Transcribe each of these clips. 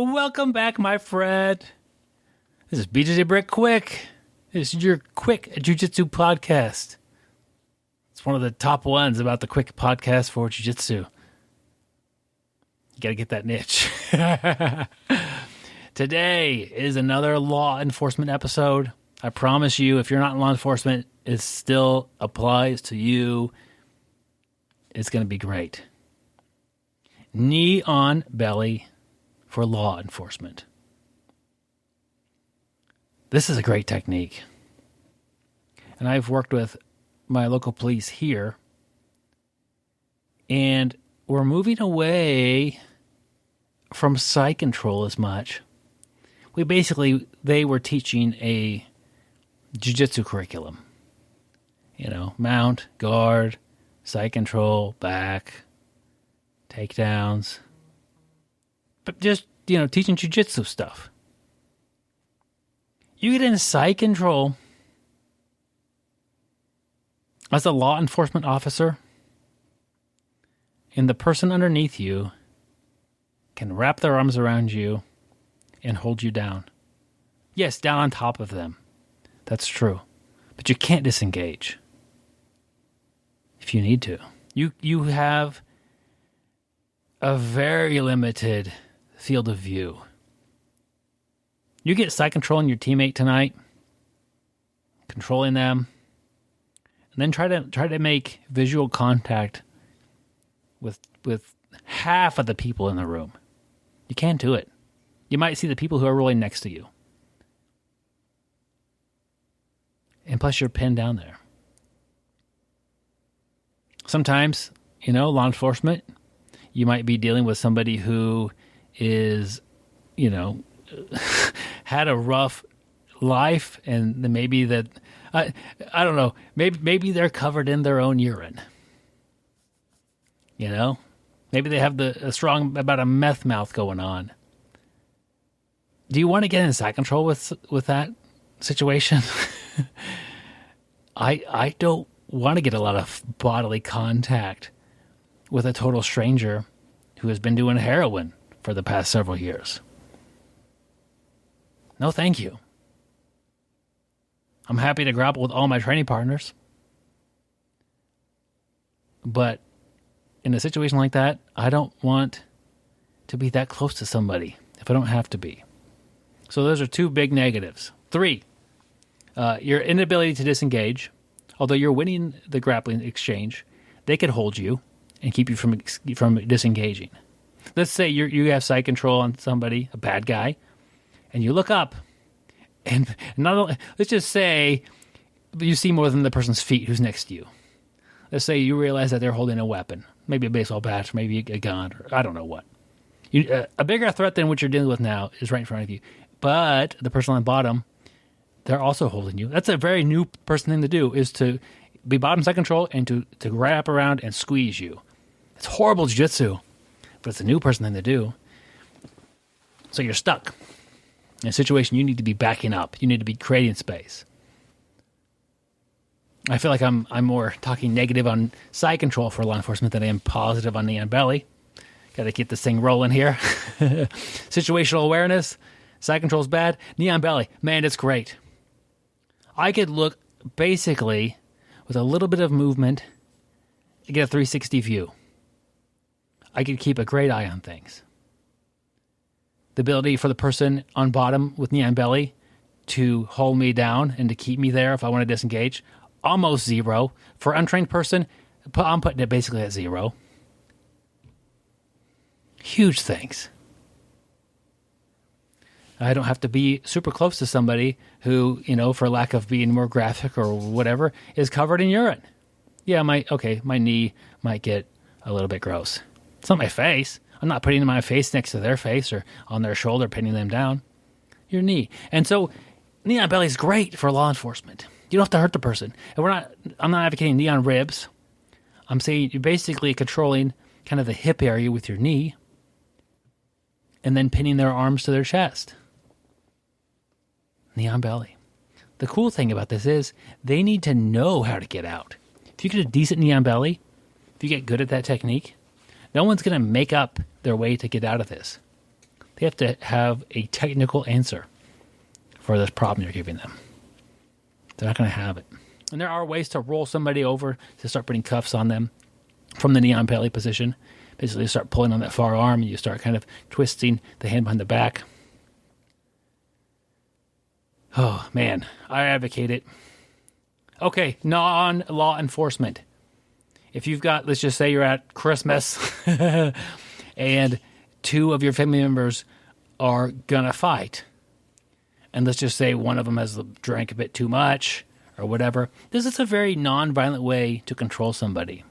Welcome back, my friend. This is Bjjbrick Quick. This is your quick jiu-jitsu podcast. It's one of the top ones about the quick podcast for jiu-jitsu. You got to get that niche. Today is another law enforcement episode. I promise you, if you're not in law enforcement, it still applies to you. It's going to be great. Knee on belly for law enforcement. This is a great technique. And I've worked with my local police here. And we're moving away from side control as much. They were teaching a jiu-jitsu curriculum. You know, mount, guard, side control, back, takedowns. But just, teaching jiu-jitsu stuff. You get into side control as a law enforcement officer, and the person underneath you can wrap their arms around you and hold you down. Yes, down on top of them. That's true. But you can't disengage if you need to. You have a very limited field of view. You get side controlling your teammate tonight, controlling them, and then try to make visual contact with half of the people in the room. You can't do it. You might see the people who are rolling next to you. And plus you're pinned down there. Sometimes, law enforcement, you might be dealing with somebody who is, had a rough life, and maybe that, I don't know, maybe they're covered in their own urine. Maybe they have a strong about a meth mouth going on. Do you want to get in side control with that situation? I don't want to get a lot of bodily contact with a total stranger who has been doing heroin for the past several years. No, thank you. I'm happy to grapple with all my training partners. But in a situation like that, I don't want to be that close to somebody if I don't have to be. So those are two big negatives. 3, your inability to disengage. Although you're winning the grappling exchange, they could hold you and keep you from disengaging. Let's say you have side control on somebody, a bad guy, and you look up, and let's just say you see more than the person's feet who's next to you. Let's say you realize that they're holding a weapon, maybe a baseball bat, maybe a gun, or I don't know what. A bigger threat than what you're dealing with now is right in front of you. But the person on the bottom, they're also holding you. That's a very new person thing to do, is to be bottom side control and to wrap around and squeeze you. It's horrible jiu-jitsu, but it's a new person thing to do. So you're stuck. In a situation, you need to be backing up. You need to be creating space. I feel like I'm more talking negative on side control for law enforcement than I am positive on knee and belly. Got to keep this thing rolling here. Situational awareness. Side control is bad. Knee on belly. Man, it's great. I could look basically with a little bit of movement to get a 360 view. I could keep a great eye on things. The ability for the person on bottom with knee on belly to hold me down and to keep me there if I want to disengage, almost 0. For an untrained person, I'm putting it basically at 0. Huge things. I don't have to be super close to somebody who, for lack of being more graphic or whatever, is covered in urine. Yeah, my knee might get a little bit gross. It's not my face. I'm not putting my face next to their face or on their shoulder, pinning them down. Your knee. And so knee on belly is great for law enforcement. You don't have to hurt the person. And I'm not advocating knee on ribs. I'm saying you're basically controlling kind of the hip area with your knee and then pinning their arms to their chest. Knee on belly. The cool thing about this is they need to know how to get out. If you get a decent knee on belly, if you get good at that technique, No one's going to make up their way to get out of this. They have to have a technical answer for this problem you're giving them. They're not going to have it. And there are ways to roll somebody over, to start putting cuffs on them from the knee on belly position. Basically, you start pulling on that far arm, and you start kind of twisting the hand behind the back. Oh, man, I advocate it. Okay, non-law enforcement. If you've got, let's just say you're at Christmas and two of your family members are going to fight, and let's just say one of them has drank a bit too much or whatever, this is a very non-violent way to control somebody.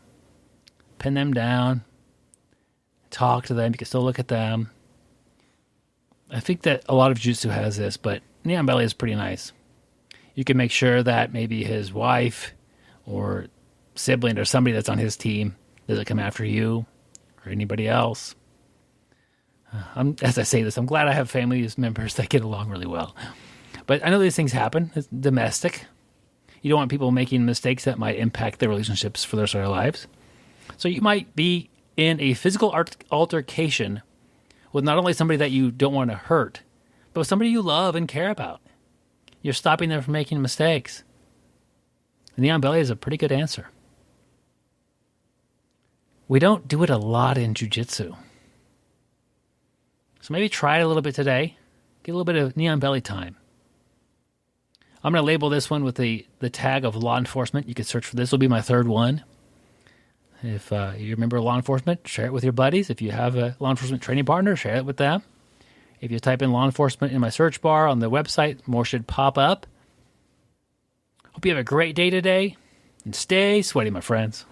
Pin them down, talk to them, you can still look at them. I think that a lot of jiu-jitsu has this, but knee on belly is pretty nice. You can make sure that maybe his wife or sibling or somebody that's on his team doesn't come after you or anybody else. As I say this, I'm glad I have family members that get along really well. But I know these things happen. It's domestic. You don't want people making mistakes that might impact their relationships for the rest of their lives. So you might be in a physical altercation with not only somebody that you don't want to hurt, but with somebody you love and care about. You're stopping them from making mistakes. The knee on belly is a pretty good answer. We don't do it a lot in jiu-jitsu. So maybe try it a little bit today. Get a little bit of knee on belly time. I'm going to label this one with the tag of law enforcement. You can search for this. This will be my third one. If you remember law enforcement, share it with your buddies. If you have a law enforcement training partner, share it with them. If you type in law enforcement in my search bar on the website, more should pop up. Hope you have a great day today, and stay sweaty, my friends.